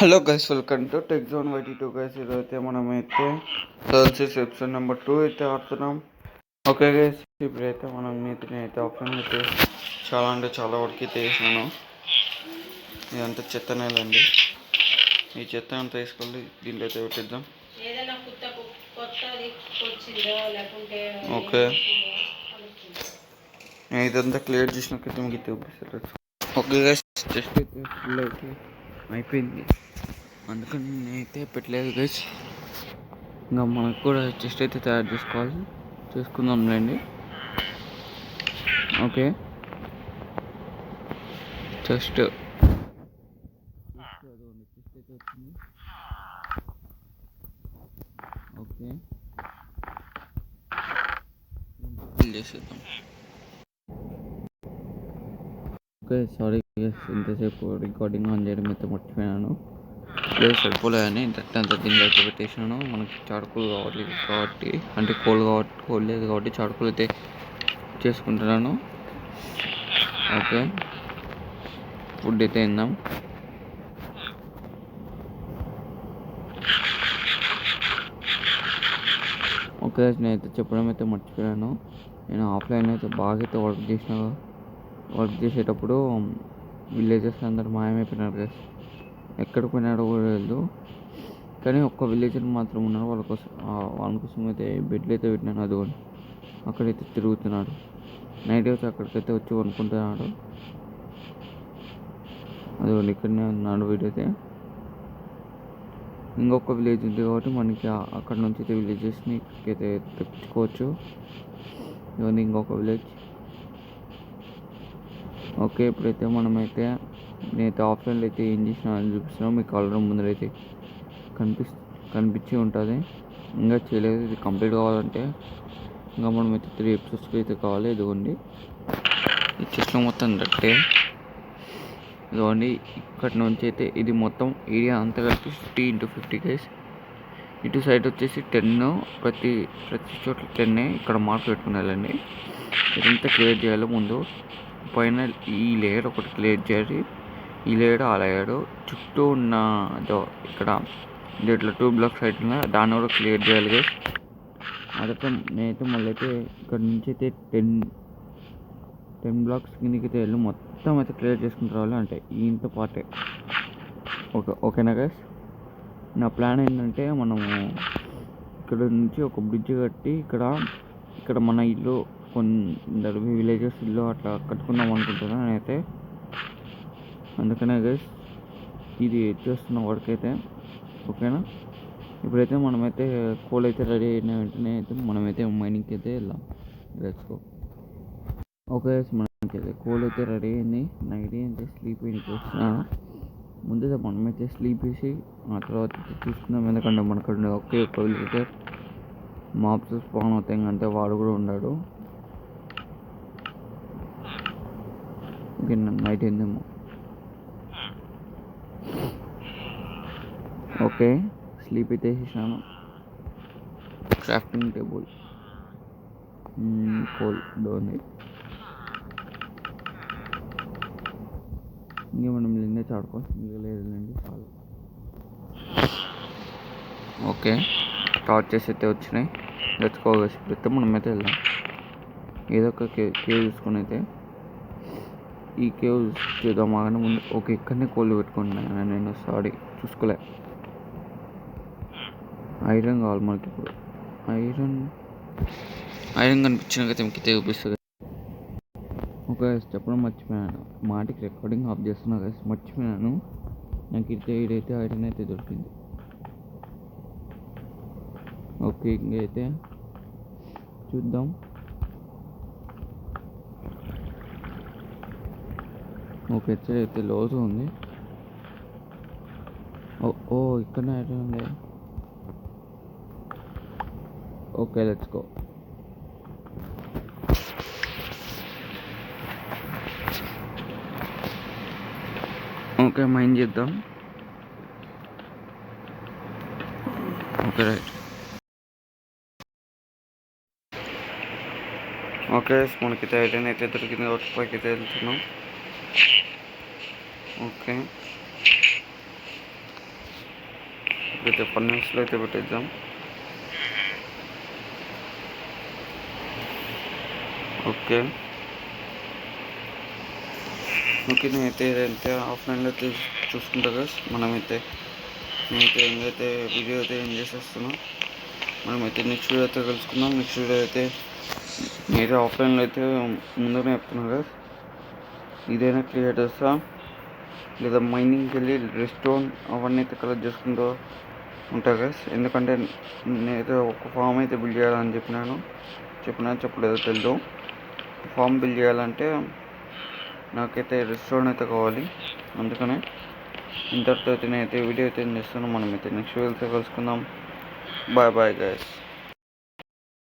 Hello guys, welcome to tech zone YT two guys. ఈరోజైతే మనమైతే services episode number 2 అయితే ఆడుతున్నాం. ఓకే గైస్, ఇప్పుడైతే మనం నేనైతే ఆప్షన్ అయితే చాలా అంటే చాలా వరకు అయితే వేసినాను. ఇదంతా చెత్త నేలండి. ఈ చెత్త అంతా వేసుకోవాలి, దీంట్లో అయితే పెట్టిద్దాం. ఓకే, ఇదంతా క్లియర్ చేసినాకైతే మీకు చూపిస్తారు. ఓకే గైస్, జస్ట్ అయితే ఫుల్ అయితే అయిపోయింది, అందుకని నేనైతే పెట్టలేదు గైస్. ఇంకా మనకు కూడా చెస్ట్ అయితే తయారు చేసుకుందాంలేండి. ఓకే, చెస్ట్ అయితే వచ్చింది. ఓకే, ఫిల్ చేసేద్దాం. ఓకే, సారీ గైస్, ఇంతసేపు రికార్డింగ్ ఆన్ చేయడం అయితే మర్చిపోయాను. లేదు సరిపోలేదని అంత దీనిలో అయితే పెట్టేసాను. మనకి చాడుకోలు కావాలి కాబట్టి, అంటే కోల్ లేదు కాబట్టి చాడుకోలు అయితే చేసుకుంటున్నాను. ఓకే, ఫుడ్ అయితే తిందాం. ఓకే, నేనైతే చెప్పడం అయితే మర్చిపోయాను. నేను ఆఫ్లైన్ అయితే బాగా అయితే వర్క్ చేసేటప్పుడు విలేజెస్ అందరూ మాయమైపోయినారు గైస్. ఎక్కడికి పోయినాడో కూడా లేదు, కానీ ఒక్క విలేజర్ మాత్రం ఉన్నారు. వాళ్ళ కోసం అయితే బెడ్లు అయితే పెట్టినాను. అదిగోండి అక్కడైతే తిరుగుతున్నాడు. నైట్ అయితే అక్కడికైతే వచ్చి కొనుక్కుంటున్నాడు. అదిగోండి ఇక్కడనే ఉన్నాడు వీడైతే. ఇంకొక విలేజ్ ఉంది కాబట్టి మనకి అక్కడ నుంచి అయితే విలేజెస్ని అయితే తెప్పించుకోవచ్చు. ఇవన్నీ ఇంకొక విలేజ్. ఓకే, ఇప్పుడైతే నేనైతే ఆఫ్లైన్లో అయితే ఏం చేసినా అని చూపిస్తున్నాను. మీకు ఆల్రెడీ ముందరైతే కనిపించి ఉంటుంది. ఇంకా చేయలేదు, ఇది కంప్లీట్ కావాలంటే ఇంకా మనమైతే 3 ఎపిసోడ్స్కి అయితే కావాలి. ఇదిగోండి ఈ చెట్లు మొత్తం దట్టే. ఇదిగోండి ఇక్కడ నుంచి అయితే ఇది మొత్తం ఏరియా అంతా కలిపి 50 into 50 గైస్. ఇటు సైడ్ వచ్చేసి 10, ప్రతి చోట్ల 10. ఇక్కడ మార్క్ పెట్టుకుని వెళ్ళండి. ఇదంతా క్లియర్ చేయాలి. ముందు పైన ఈ లేయర్ ఒకటి క్లియర్ చేయాలి. ఈ లేయర్ ఆ లేయర్ చుట్టూ ఉన్న ఇక్కడ దీంట్లో 2 బ్లాక్స్ అయితే ఉన్నాయి, దాన్ని కూడా క్లియర్ చేయాలి గైస్. అదైతే నేనైతే మళ్ళీ అయితే ఇక్కడ నుంచి అయితే 10 బ్లాక్స్ కిందకి అయితే వెళ్ళి మొత్తం అయితే క్లియర్ చేసుకుని రావాలి. అంటే ఇంత పార్టే. ఓకేనా గైస్, నా ప్లాన్ ఏంటంటే మనము ఇక్కడ నుంచి ఒక బ్రిడ్జ్ కట్టి ఇక్కడ మన ఇల్లు కొందరు విలేజెస్ ఇల్లు అట్లా కట్టుకుందాం అనుకుంటున్నాను నేనైతే. అందుకనే గైస్ ఇది చేస్తున్న వర్క్ అయితే. ఓకేనా, ఇప్పుడైతే మనమైతే కోల్ అయితే రెడీ అయిన వెంటనే అయితే మనమైతే మైనింగ్కి అయితే వెళ్దాం. Let's go. ఓకే, మనకైతే కోల్ అయితే రెడీ అయింది. నైట్ అయితే స్లీప్ వస్తున్నాను. ముందుగా మనమైతే స్లీప్ వేసి ఆ తర్వాత చూసుకుందాం. ఎందుకంటే మనకు ఒకే ఒక్క విలేజర్ మాప్స్ స్పాన్ అవుతాయి, అంతే వాడు కూడా ఉన్నాడు. ఓకే, నైట్ అయిందేమో. ఓకే, స్లీప్ అయితే వేసేసాను. Crafting table, coal door. ఇంకా మనం నిన్నే చాడుకోవాల్సింది లేదులేండి, చాలు. ఓకే, టార్చెస్ అయితే వచ్చినాయి. తెచ్చుకోవచ్చు. ఇప్పుడైతే మనమైతే వెళ్దాం. ఏదో ఒక కేవ్ చూసుకొని అయితే ఈ కేవ్ చూద్దాం. ఆగనే ముందు ఓకే, ఇక్కడనే కోళ్ళు పెట్టుకుంటున్నాను నేను. సారీ, చూసుకోలే. ఐరన్ కావాలి మనకి ఇప్పుడు. ఐరన్ కనిపించినాకైతే మీకు చూపిస్తుంది. ఓకే, చెప్పడం మర్చిపోయాను. మాటికి రికార్డింగ్ ఆఫ్ చేస్తున్నా గైస్, మర్చిపోయాను. నాకు ఇదైతే ఐరన్ అయితే దొరికింది. ఓకే, ఇంకైతే చూద్దాం. ఓకే, అయితే లోతు ఉంది. ఓ ఇక్కడనే ఐరన్ ఉంది. Okay, let's go. Okay, mine చేద్దాం. Okay, right. ఓకే, మనకైతే ఐరన్ అయితే దొరికింది కాబట్టి పైకి అయితే వెళ్తున్నాం. ఓకే, అయితే ఫన్నెస్లో అయితే పెట్టేద్దాం. ఓకే ఓకే నేనైతే ఏదైతే ఆఫ్లైన్లో అయితే చూసుకుంటా గైస్. నేనైతే ఏంటైతే వీడియో అయితే ఏం చేసేస్తున్నాం. మనమైతే నెక్స్ట్ వీడియో అయితే కలుసుకుందాం. నెక్స్ట్ వీడియో అయితే నేనైతే ఆఫ్లైన్లో అయితే ముందుగానే చెప్తున్నా గైస్. ఇదైనా క్రియేట్ చేస్తా లేదా మైనింగ్కి వెళ్ళి రెస్టోన్ అవన్నీ అయితే కలెక్ట్ చేసుకుంటూ ఉంటా గైస్. ఎందుకంటే నేనైతే ఒక ఫామ్ అయితే బిల్డ్ చేయాలని చెప్పలేదో తెలియదు. ఫామ్ బిల్డ్ చేయాలంటే నాకైతే రెస్టారెంట్ అయితే కావాలి. అందుకనే ఇంతటితో అయితే నేనైతే వీడియో అయితే చేస్తాను. మనమైతే నెక్స్ట్ వీడియోతో కలుసుకుందాం. Bye bye guys.